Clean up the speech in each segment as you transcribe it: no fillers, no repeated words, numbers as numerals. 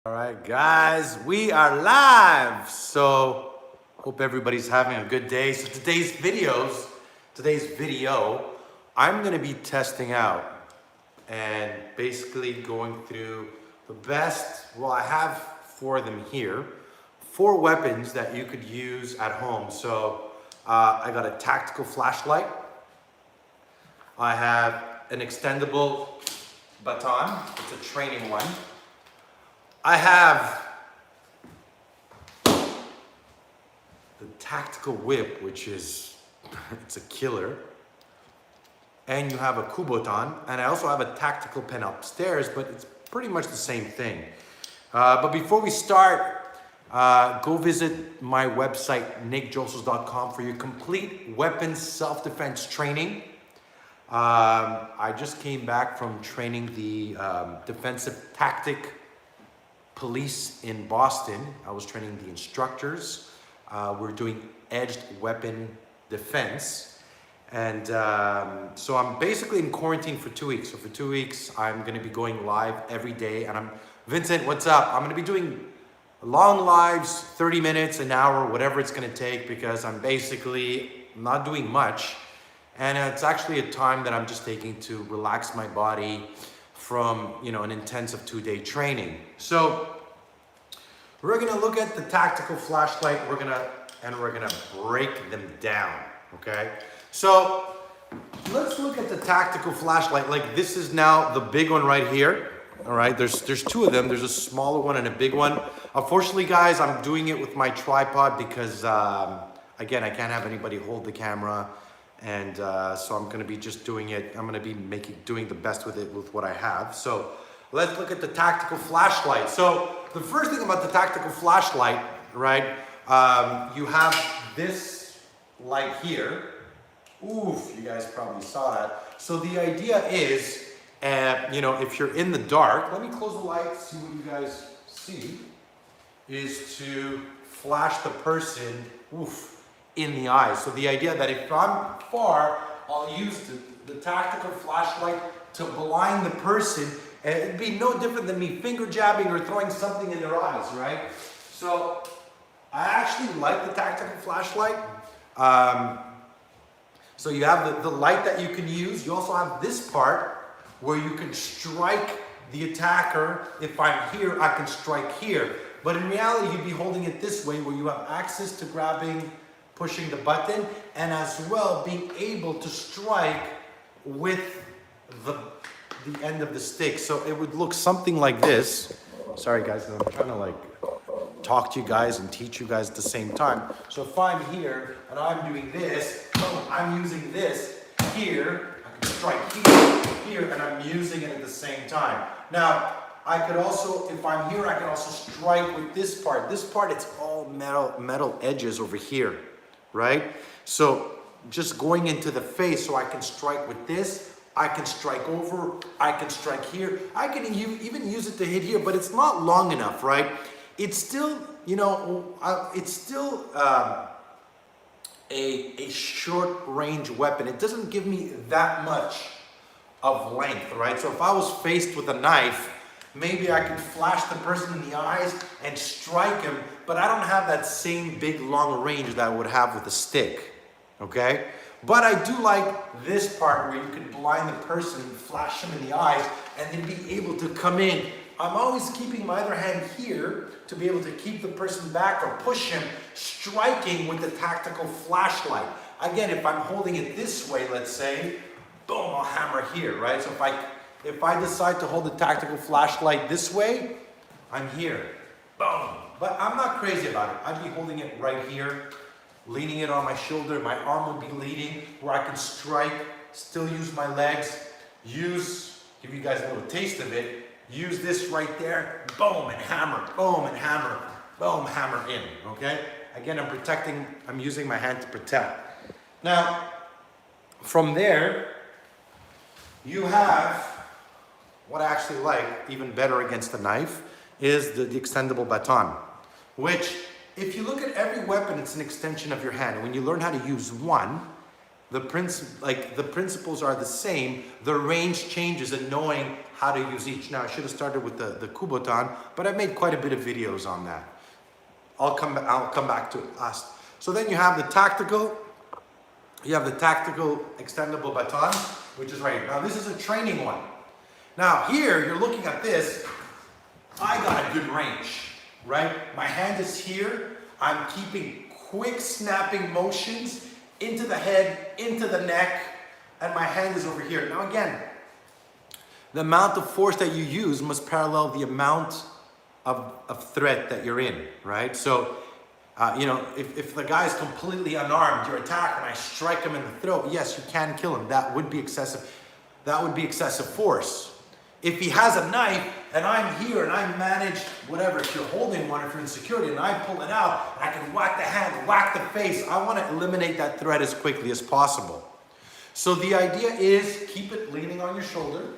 All right, guys, we are live. So, hope everybody's having a good day. So today's video, I'm gonna be testing out and basically going through the best. Well, I have four of them here, four weapons that you could use at home. So, I got a tactical flashlight. I have an extendable baton. It's a training one. I have the tactical whip, which is, it's a killer. And you have a kubotan, and I also have a tactical pen upstairs, but it's pretty much the same thing. But before we start, go visit my website, nickdrossos.com, for your complete weapons self-defense training. I just came back from training the defensive tactic police in Boston. I was training the instructors. We're doing edged weapon defense. And so I'm basically in quarantine for 2 weeks. So for 2 weeks, I'm gonna be going live every day. And Vincent, what's up? I'm gonna be doing long lives, 30 minutes, an hour, whatever it's gonna take, because I'm basically not doing much. And it's actually a time that I'm just taking to relax my body from, an intensive 2-day training. So we're gonna look at the tactical flashlight. We're gonna break them down, okay? So let's look at the tactical flashlight. Like, this is now the big one right here. All right, there's two of them. There's a smaller one and a big one. Unfortunately, guys, I'm doing it with my tripod because, again, I can't have anybody hold the camera. And so I'm gonna be just doing it. I'm gonna be doing the best with it with what I have. So let's look at the tactical flashlight. So the first thing about the tactical flashlight, right? You have this light here. Oof, you guys probably saw that. So the idea is, if you're in the dark, let me close the light, see what you guys see, is to flash the person, in the eyes. So the idea that if I'm far, I'll use the tactical flashlight to blind the person, and it'd be no different than me finger jabbing or throwing something in their eyes, right? So I actually like the tactical flashlight. So you have the light that you can use. You also have this part where you can strike the attacker. If I'm here, I can strike here. But in reality, you'd be holding it this way, where you have access to grabbing, pushing the button, and as well being able to strike with the end of the stick. So it would look something like this. Sorry guys, I'm trying to talk to you guys and teach you guys at the same time. So if I'm here and I'm doing this, I'm using this here, I can strike here, and I'm using it at the same time. Now, I could also, if I'm here, I can also strike with this part. This part, it's all metal edges over here, right? So just going into the face, so I can strike with this, I can strike over, I can strike here, I can even use it to hit here, but it's not long enough, right? It's still, it's still a short range weapon. It doesn't give me that much of length, right? So if I was faced with a knife, maybe I could flash the person in the eyes and strike him, but I don't have that same big long range that I would have with a stick, okay? But I do like this part where you can blind the person, flash him in the eyes, and then be able to come in. I'm always keeping my other hand here to be able to keep the person back or push him, striking with the tactical flashlight. Again, if I'm holding it this way, let's say, boom, I'll hammer here, right? So if I decide to hold the tactical flashlight this way, I'm here, boom. But I'm not crazy about it. I'd be holding it right here, leaning it on my shoulder. My arm will be leading, where I can strike, still use my legs, give you guys a little taste of it, use this right there, boom, and hammer, boom, and hammer, boom, hammer in, okay? Again, I'm using my hand to protect. Now, from there, you have, what I actually like, even better against the knife, is the extendable baton, which, if you look at every weapon, it's an extension of your hand. And when you learn how to use one, the principles are the same. The range changes in knowing how to use each. Now I should have started with the Kubotan, but I've made quite a bit of videos on that. I'll come back to it last. So then you have the tactical. You have the tactical extendable baton, which is right here. Now this is a training one. Now here you're looking at this. I got a good range, right? My hand is here. I'm keeping quick snapping motions into the head, into the neck, and my hand is over here. Now again, the amount of force that you use must parallel the amount of threat that you're in, right? So, you know, if the guy is completely unarmed, your attack, and I strike him in the throat, yes, you can kill him. That would be excessive. That would be excessive force. If he has a knife and I'm here and I manage whatever, if you're holding one, if you're in security and I pull it out, and I can whack the hand, whack the face, I want to eliminate that threat as quickly as possible. So the idea is keep it leaning on your shoulder.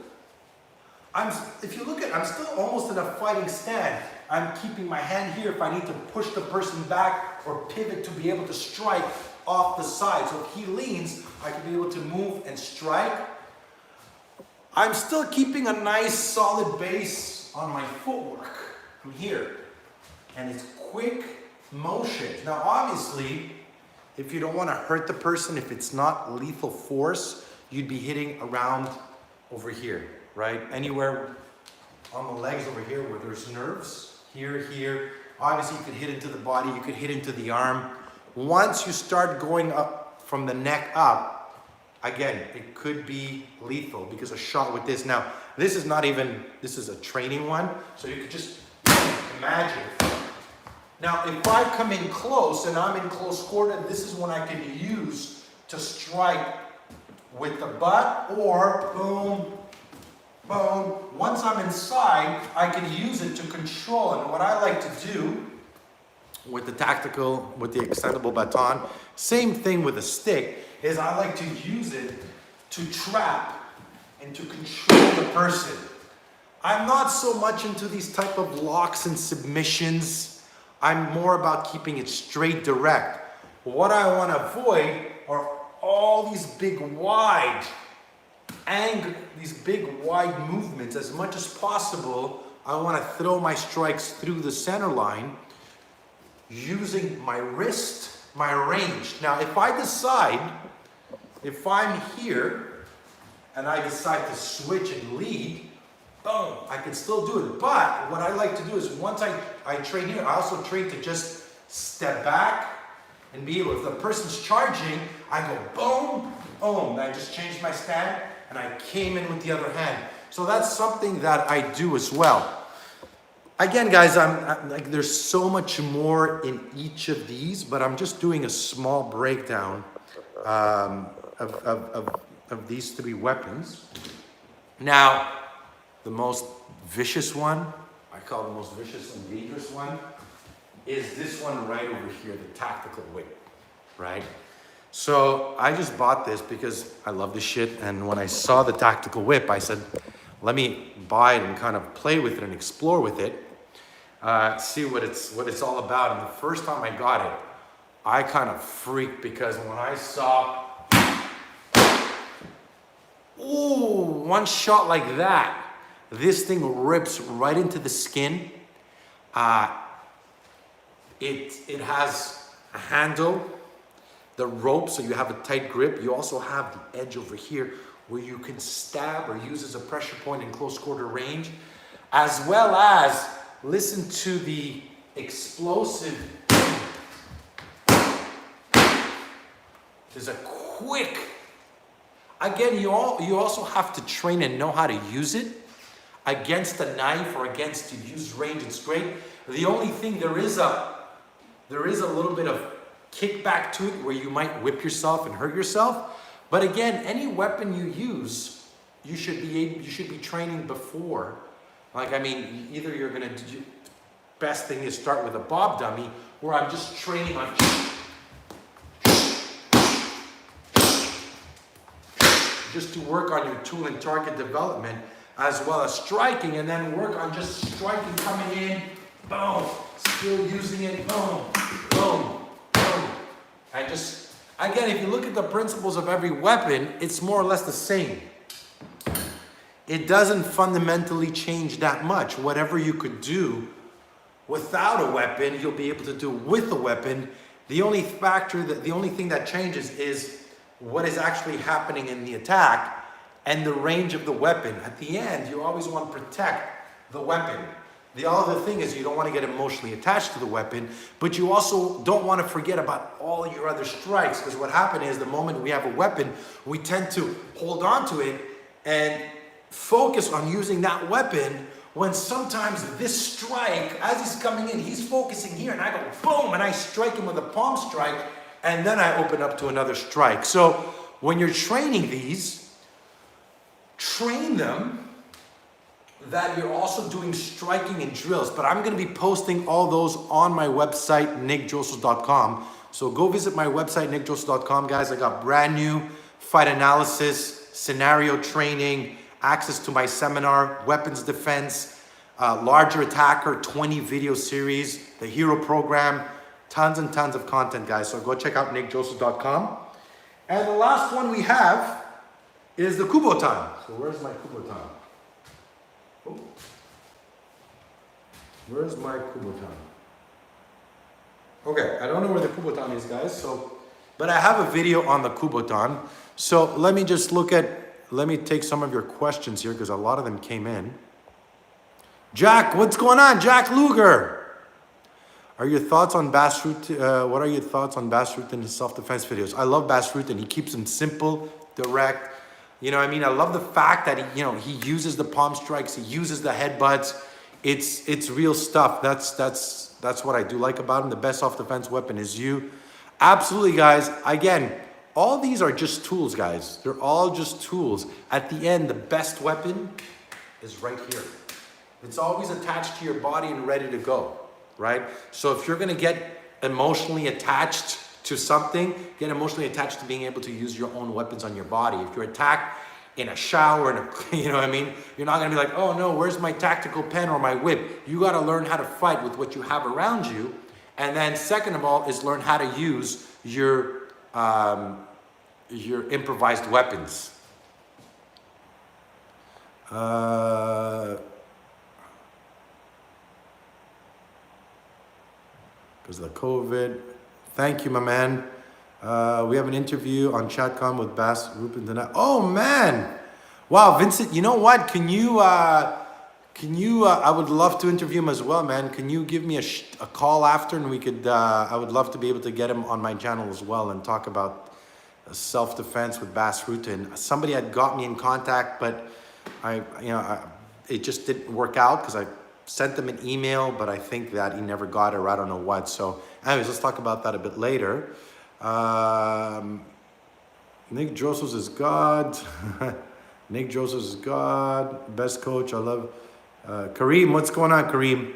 If you look at, I'm still almost in a fighting stand. I'm keeping my hand here if I need to push the person back or pivot to be able to strike off the side. So if he leans, I can be able to move and strike. I'm still keeping a nice solid base on my footwork from here. And it's quick motions. Now obviously, if you don't want to hurt the person, if it's not lethal force, you'd be hitting around over here, right? Anywhere on the legs over here where there's nerves. Here. Obviously you could hit into the body, you could hit into the arm. Once you start going up from the neck up, again, it could be lethal because a shot with this. Now, this is not even, this is a training one. So you could just imagine. Now, if I come in close and I'm in close quarter, this is when I can use to strike with the butt or boom, boom. Once I'm inside, I can use it to control. And what I like to do with the tactical, with the extendable baton, same thing with a stick, is I like to use it to trap and to control the person. I'm not so much into these type of locks and submissions. I'm more about keeping it straight, direct. What I want to avoid are all these big wide these big wide movements. As much as possible, I want to throw my strikes through the center line using my wrist, my range. Now, if I decide, if I'm here and I decide to switch and lead, boom, I can still do it. But what I like to do is once I train here, I also train to just step back and be able, if the person's charging, I go boom, boom, and I just change my stand and I came in with the other hand. So that's something that I do as well. Again, guys, I'm like, there's so much more in each of these, but I'm just doing a small breakdown of these three weapons. Now, the most vicious one, I call the most vicious and dangerous one, is this one right over here, the tactical whip, right? So I just bought this because I love this shit, and when I saw the tactical whip, I said, let me buy it and kind of play with it and explore with it, see what it's all about. And the first time I got it, I kind of freaked because when I saw, ooh, one shot like that, this thing rips right into the skin. It has a handle, the rope, so you have a tight grip. You also have the edge over here where you can stab or use as a pressure point in close quarter range, as well as listen to the explosive. There's a quick, again, you also have to train and know how to use it against a knife or against to use range and straight. The only thing, there is a little bit of kickback to it where you might whip yourself and hurt yourself. But again, any weapon you use, you should be training before. Like, I mean, either you're gonna do, best thing is start with a bob dummy, where I'm just training on just to work on your tool and target development, as well as striking, and then work on just striking, coming in, boom, still using it, boom, boom, boom. again, if you look at the principles of every weapon, it's more or less the same. It doesn't fundamentally change that much. Whatever you could do without a weapon, you'll be able to do with a weapon. The only thing that changes is what is actually happening in the attack and the range of the weapon. At the end, you always want to protect the weapon. The other thing is you don't want to get emotionally attached to the weapon, but you also don't want to forget about all your other strikes, because what happens is the moment we have a weapon, we tend to hold on to it and focus on using that weapon, when sometimes this strike, as he's coming in, he's focusing here and I go boom and I strike him with a palm strike and then I open up to another strike. So when you're training these, train them that you're also doing striking and drills. But I'm going to be posting all those on my website, nickdrossos.com. So go visit my website, nickdrossos.com, guys. I got brand new fight analysis, scenario training, access to my seminar, weapons defense, larger attacker, 20 video series, the hero program, tons and tons of content, guys. So go check out nickdrossos.com. And the last one we have is the Kubotan. So where's my Kubotan? Oh. Where's my Kubotan? Okay, I don't know where the Kubotan is, guys. But I have a video on the Kubotan. So let me take some of your questions here, because a lot of them came in. Jack, what's going on? Jack Luger. Are your thoughts on Bassroot? What are your thoughts on Bassroot in his self-defense videos? I love Bassroot, and he keeps them simple, direct. You know what I mean? I love the fact that he uses the palm strikes, he uses the headbutts. It's real stuff. That's what I do like about him. The best self-defense weapon is you. Absolutely, guys. Again, all these are just tools, guys. They're all just tools. At the end, the best weapon is right here. It's always attached to your body and ready to go, right? So if you're gonna get emotionally attached to something, get emotionally attached to being able to use your own weapons on your body. If you're attacked in a shower, you know what I mean? You're not gonna be like, oh no, where's my tactical pen or my whip? You gotta learn how to fight with what you have around you. And then second of all is learn how to use your improvised weapons. Because of the COVID. Thank you, my man. We have an interview on Chatcom with Bassroot tonight. Oh man! Wow, Vincent, you know what? Can you, I would love to interview him as well, man. Can you give me a call after, and we could, I would love to be able to get him on my channel as well and talk about self-defense with Bassroot. And somebody had got me in contact, but it just didn't work out, because I sent them an email, but I think that he never got it, or I don't know what. So anyways, let's talk about that a bit later. Nick Drossos is God. Nick Drossos is God. Best coach. I love Kareem. What's going on, Kareem?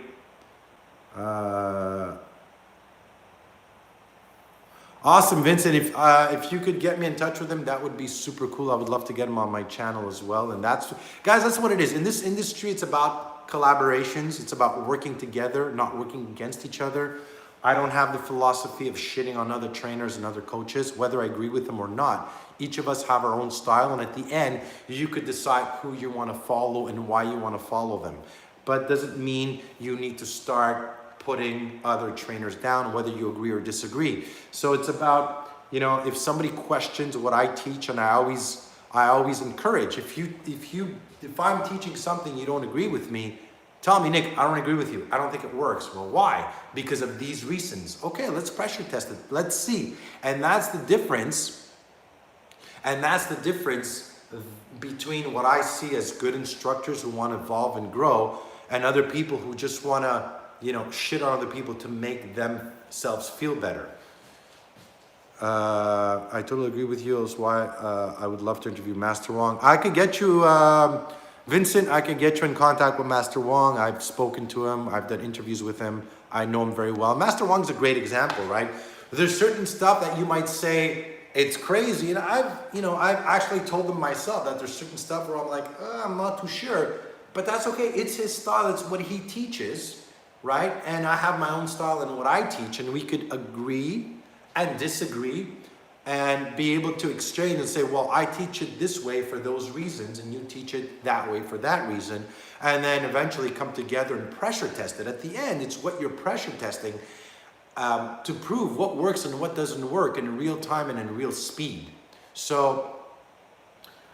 Awesome, Vincent. If you could get me in touch with him, that would be super cool. I would love to get him on my channel as well. And that's what it is. In this industry, it's about collaborations. It's about working together, not working against each other. I don't have the philosophy of shitting on other trainers and other coaches, whether I agree with them or not. Each of us have our own style, and at the end, you could decide who you want to follow and why you want to follow them. But doesn't mean you need to start putting other trainers down, whether you agree or disagree. So it's about, if somebody questions what I teach, and I always encourage, if I'm teaching something you don't agree with me, tell me, Nick, I don't agree with you. I don't think it works. Well, why? Because of these reasons. Okay, let's pressure test it. Let's see. And that's the difference. And that's the difference between what I see as good instructors who want to evolve and grow, and other people who just want to, shit on other people to make themselves feel better. I totally agree with you. That's why I would love to interview Master Wong. I could get you... Vincent, I can get you in contact with Master Wong. I've spoken to him. I've done interviews with him. I know him very well. Master Wong's a great example, right? There's certain stuff that you might say, it's crazy. And I've actually told them myself that there's certain stuff where I'm like, I'm not too sure. But that's okay. It's his style. It's what he teaches, right? And I have my own style in what I teach. And we could agree and disagree. and be able to exchange and say, well, I teach it this way for those reasons, and you teach it that way for that reason, and then eventually come together and pressure test it. At the end, it's what you're pressure testing to prove what works and what doesn't work in real time and in real speed. So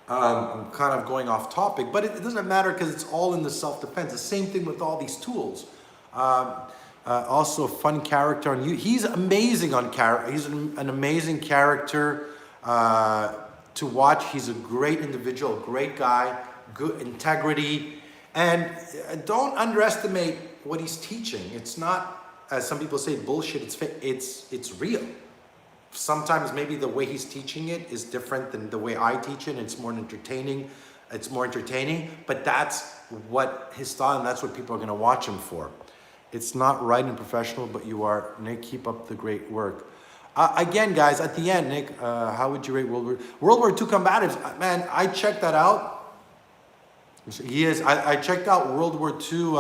I'm kind of going off topic, but it doesn't matter because it's all in the self-defense. The same thing with all these tools. Also, fun character on you. He's amazing on character. He's an amazing character to watch. He's a great individual, great guy, good integrity, and don't underestimate what he's teaching. It's not, as some people say, bullshit. It's real. Sometimes maybe the way he's teaching it is different than the way I teach it. It's more entertaining. But that's what his style, and that's what people are going to watch him for. It's not right and professional, but you are. Nick, keep up the great work. Again, guys, at the end, Nick, how would you rate World War II combatives? Man, I checked that out. He is. I checked out World War II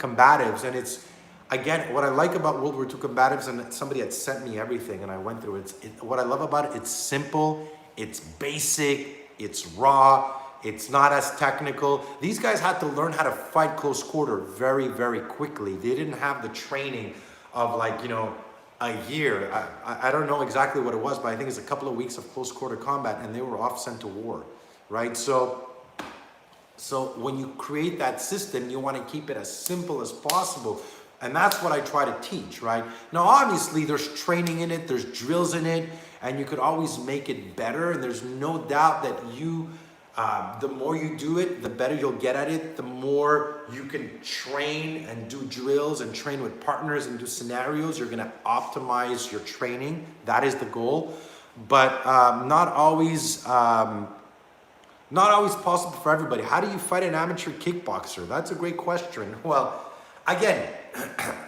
combatives, and it's, again, what I like about World War II combatives, and somebody had sent me everything, and I went through it. What I love about it, it's simple, it's basic, it's raw. It's not as technical. These guys had to learn how to fight close quarter very, very quickly. They didn't have the training of, like, you know, a year. I don't know exactly what it was, but I think it's a couple of weeks of close quarter combat, and they were off sent to war, right? So when you create that system, you want to keep it as simple as possible. And that's what I try to teach, right? Now, obviously, there's training in it, there's drills in it, and you could always make it better. And there's no doubt that the more you do it, the better you'll get at it. The more you can train and do drills and train with partners and do scenarios, you're gonna optimize your training. That is the goal. But not always possible for everybody. How do you fight an amateur kickboxer? That's a great question. Well, again,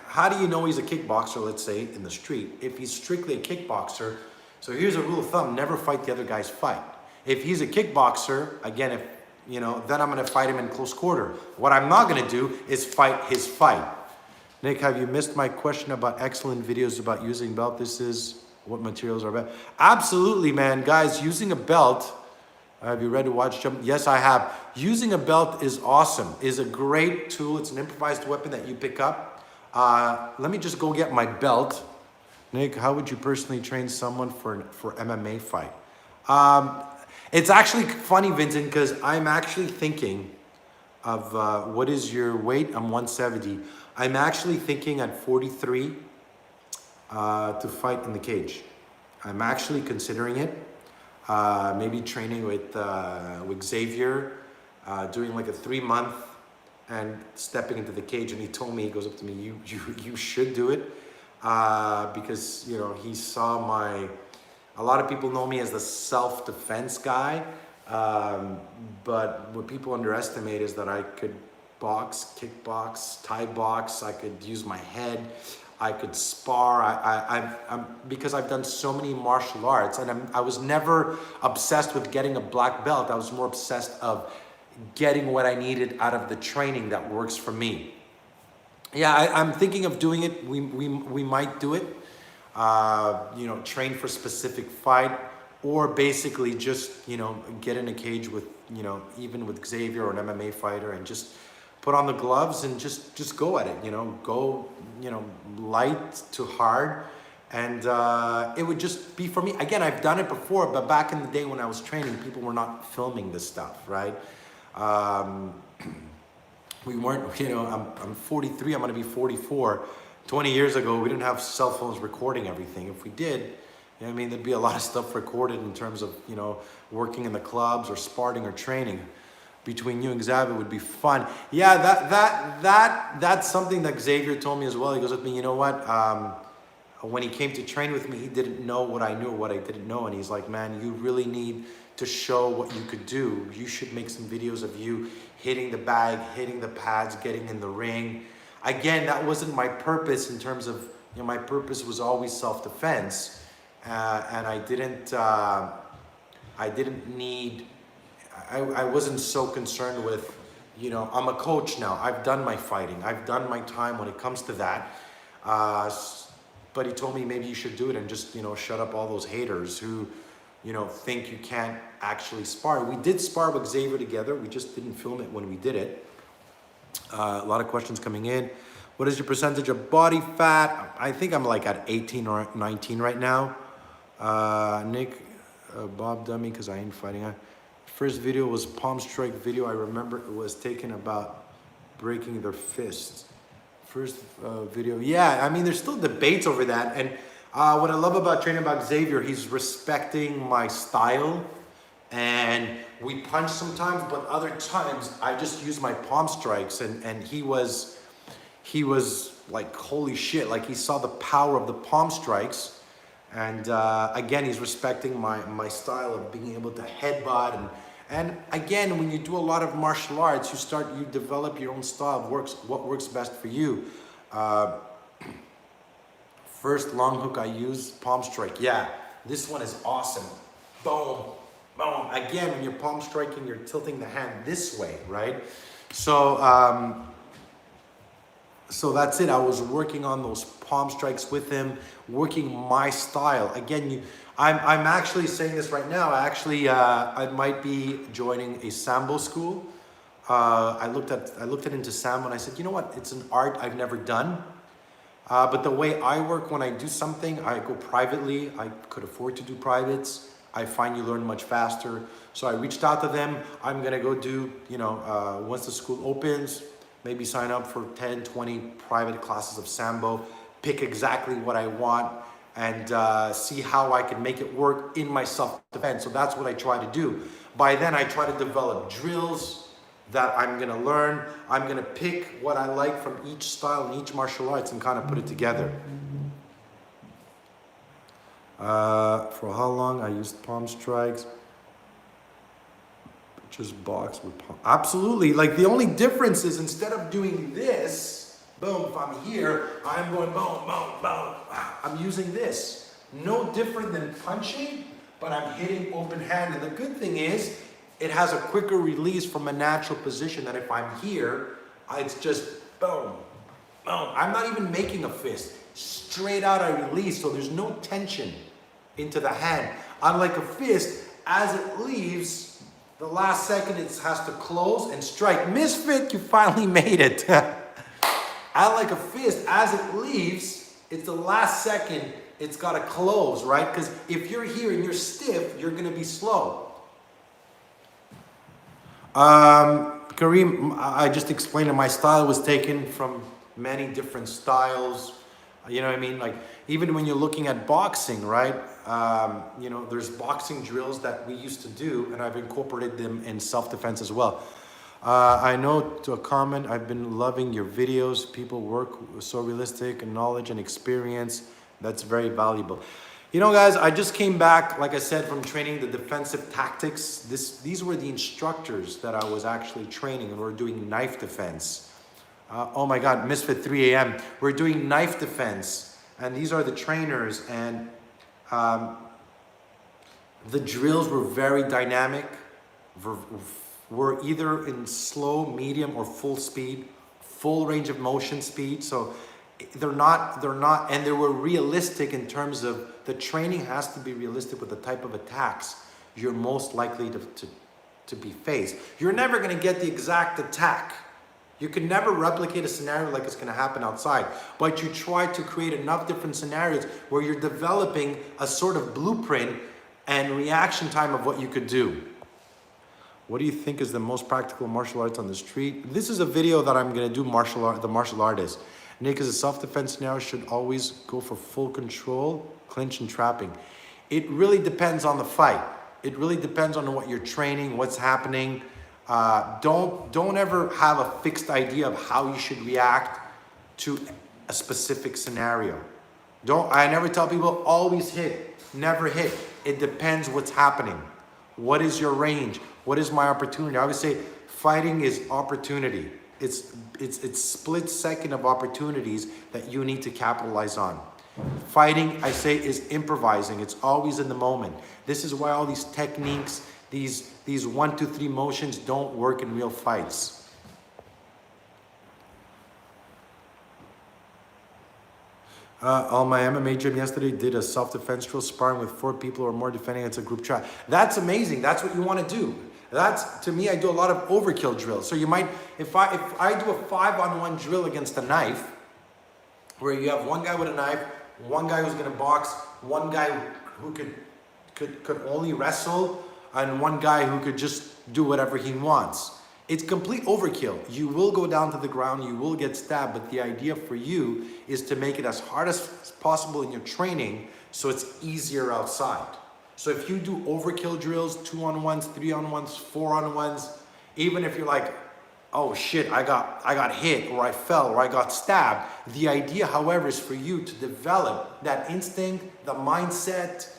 how do you know he's a kickboxer, let's say, in the street? If he's strictly a kickboxer, so here's a rule of thumb, never fight the other guy's fight. If he's a kickboxer, again, then I'm gonna fight him in close quarter. What I'm not gonna do is fight his fight. Nick, have you missed my question about excellent videos about using belt? This is what materials are better. Absolutely, man. Guys, using a belt, have you read to watch jump? Yes, I have. Using a belt is awesome, is a great tool. It's an improvised weapon that you pick up. Let me just go get my belt. Nick, how would you personally train someone for MMA fight? It's actually funny, Vincent, because I'm actually thinking of, what is your weight? I'm 170. I'm actually thinking at 43 to fight in the cage. I'm actually considering it. Maybe training with Xavier, doing like a 3-month and stepping into the cage. And he told me, he goes up to me, you should do it, because, you know, he saw a lot of people know me as the self-defense guy, but what people underestimate is that I could box, kickbox, Thai box, I could use my head, I could spar, because I've done so many martial arts, and I was never obsessed with getting a black belt. I was more obsessed of getting what I needed out of the training that works for me. Yeah, I'm thinking of doing it. We might do it. You know, train for specific fight, or basically just, you know, get in a cage with, you know, even with Xavier or an MMA fighter, and just put on the gloves and just go at it, you know, go, you know, light to hard. And it would just be for me. Again, I've done it before, but back in the day when I was training, people were not filming this stuff, right? We weren't, you know, I'm 43, I'm gonna be 44. 20 years ago, we didn't have cell phones recording everything. If we did, you know, I mean, there'd be a lot of stuff recorded in terms of, you know, working in the clubs or sparring or training. Between you and Xavier would be fun. Yeah, that's something that Xavier told me as well. He goes with me, you know what? When he came to train with me, he didn't know what I knew or what I didn't know. And he's like, man, you really need to show what you could do. You should make some videos of you hitting the bag, hitting the pads, getting in the ring. Again, that wasn't my purpose in terms of, you know, my purpose was always self-defense, and I wasn't so concerned with, you know, I'm a coach now. I've done my fighting. I've done my time when it comes to that. but he told me maybe you should do it and just, you know, shut up all those haters who, you know, think you can't actually spar. We did spar with Xavier together. We just didn't film it when we did it. A lot of questions coming in. What is your percentage of body fat? I think I'm like at 18 or 19 right now. Nick, Bob Dummy, because I ain't fighting. First video was palm strike video. I remember it was taken about breaking their fists. First video, yeah, I mean, there's still debates over that. And what I love about training about Xavier, he's respecting my style. And we punch sometimes, but other times I just use my palm strikes. And he was like, holy shit, like he saw the power of the palm strikes. And again, he's respecting my style of being able to headbutt. And again, when you do a lot of martial arts, you develop your own style of what works best for you. First long hook I use, palm strike. Yeah, this one is awesome. Boom, boom. Again, when you're palm striking, you're tilting the hand this way, right? So, so that's it. I was working on those palm strikes with him, working my style. Again, I'm actually saying this right now. I might be joining a Sambo school. I looked at into Sambo and I said, you know what? It's an art I've never done. But the way I work when I do something, I go privately. I could afford to do privates. I find you learn much faster. So I reached out to them. I'm gonna go do, you know, once the school opens, maybe sign up for 10, 20 private classes of Sambo, pick exactly what I want, and see how I can make it work in my self-defense. So that's what I try to do. By then, I try to develop drills that I'm gonna learn. I'm gonna pick what I like from each style and each martial arts and kind of put it together. For how long I used palm strikes? Just box with palm. Absolutely. Like the only difference is instead of doing this, boom, if I'm here, I'm going boom, boom, boom. I'm using this. No different than punching, but I'm hitting open hand. And the good thing is, it has a quicker release from a natural position than if I'm here, it's just boom, boom. I'm not even making a fist. Straight out I release, so there's no tension into the hand. Unlike a fist, as it leaves, the last second it has to close and strike. Misfit, you finally made it. Unlike a fist, as it leaves, it's the last second it's got to close, right? Because if you're here and you're stiff, you're going to be slow. Kareem, I just explained that my style was taken from many different styles. You know what I mean? Like, even when you're looking at boxing, right? You know, there's boxing drills that we used to do, and I've incorporated them in self-defense as well. I know to a comment, I've been loving your videos. People work so realistic and knowledge and experience. That's very valuable. You know, guys, I just came back, like I said, from training the defensive tactics. These were the instructors that I was actually training, and we're doing knife defense. Oh my God, Misfit 3 a.m. We're doing knife defense, and these are the trainers, and the drills were very dynamic. We're either in slow, medium, or full speed, full range of motion speed. So they're not, and they were realistic in terms of the training has to be realistic with the type of attacks you're most likely to be faced. You're never going to get the exact attack. You can never replicate a scenario like it's going to happen outside, but you try to create enough different scenarios where you're developing a sort of blueprint and reaction time of what you could do. What do you think is the most practical martial arts on the street? This is a video that I'm going to do the martial artist. Nick, is a self-defense scenario should always go for full control, clinch and trapping. It really depends on the fight. It really depends on what you're training, what's happening. Don't ever have a fixed idea of how you should react to a specific scenario. I never tell people always hit, never hit. It depends what's happening. What is your range? What is my opportunity? I always say fighting is opportunity. It's split second of opportunities that you need to capitalize on. Fighting, I say, is improvising. It's always in the moment. This is why all these techniques, these 1, 2, 3 motions don't work in real fights. On my MMA gym yesterday, did a self-defense drill sparring with 4 people or more defending against a group chat. That's amazing. That's what you want to do. That's, to me, I do a lot of overkill drills. So you might, if I do a 5-on-1 drill against a knife, where you have one guy with a knife, one guy who's going to box, one guy who could only wrestle, and one guy who could just do whatever he wants. It's complete overkill. You will go down to the ground, you will get stabbed, but the idea for you is to make it as hard as possible in your training so it's easier outside. So if you do overkill drills, 2-on-1s, 3-on-1s, 4-on-1s, even if you're like, oh shit, I got hit, or I fell, or I got stabbed, the idea, however, is for you to develop that instinct, the mindset,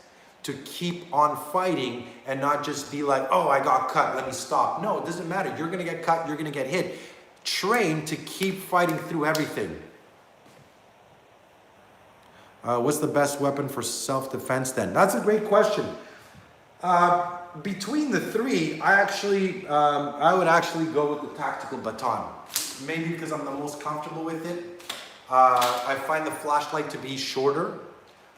to keep on fighting and not just be like, oh, I got cut, let me stop. No, it doesn't matter. You're gonna get cut, you're gonna get hit. Train to keep fighting through everything. What's the best weapon for self-defense then? That's a great question. Between the 3, I would actually go with the tactical baton. Maybe because I'm the most comfortable with it. I find the flashlight to be shorter.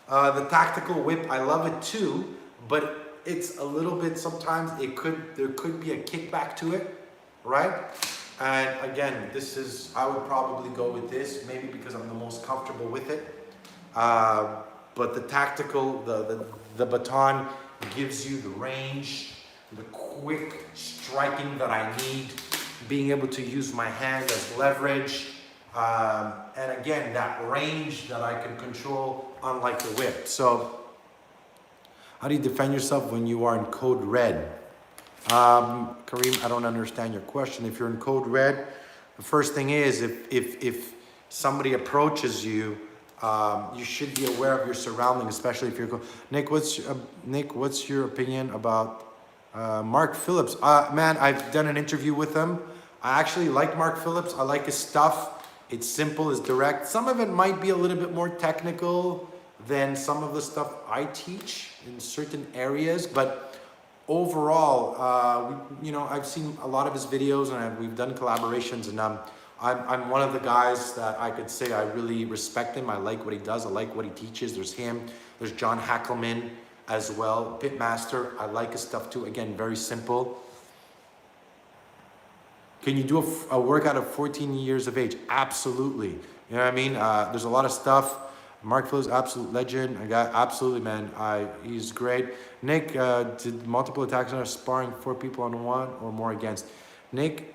The tactical whip, I love it too, but it's a little bit, sometimes there could be a kickback to it, right? And again, I would probably go with this, maybe because I'm the most comfortable with it. But the tactical, the baton gives you the range, the quick striking that I need, being able to use my hand as leverage. And again, that range that I can control, unlike the whip. So, how do you defend yourself when you are in code red? Kareem, I don't understand your question. If you're in code red, the first thing is, if somebody approaches you, you should be aware of your surroundings, especially if you're... Nick, what's your opinion about Mark Phillips? Man, I've done an interview with him. I actually like Mark Phillips. I like his stuff. It's simple, it's direct. Some of it might be a little bit more technical than some of the stuff I teach in certain areas, but overall, I've seen a lot of his videos and we've done collaborations, and I'm one of the guys that I could say I really respect him. I like what he does, I like what he teaches. There's him, there's John Hackelman as well, Pitmaster. I like his stuff too. Again, very simple. Can you do a workout at 14 years of age? Absolutely. You know what I mean? There's a lot of stuff. Mark Phillips, absolute legend. Absolutely, man. He's great. Nick, did multiple attacks on sparring 4 people on 1 or more against? Nick,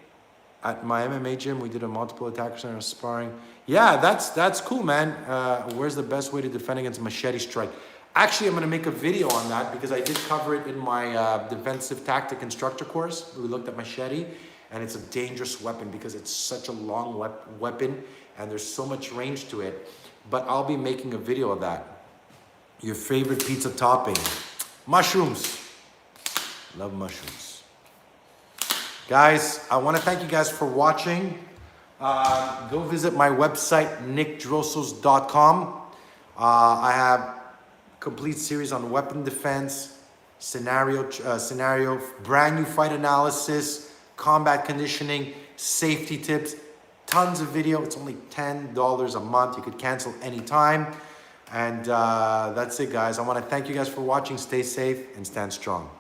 at my MMA gym, we did a multiple attack center sparring. Yeah, that's cool, man. Where's the best way to defend against machete strike? Actually, I'm gonna make a video on that because I did cover it in my defensive tactic instructor course. We looked at machete. And it's a dangerous weapon because it's such a long weapon and there's so much range to it. But I'll be making a video of that. Your favorite pizza topping? Mushrooms. Love mushrooms. Guys, I want to thank you guys for watching. Go visit my website, nickdrossos.com. I have complete series on weapon defense, scenario, brand new fight analysis, combat conditioning, safety tips, tons of video. It's only $10 a month. You could cancel anytime. And that's it, guys. I want to thank you guys for watching. Stay safe and stand strong.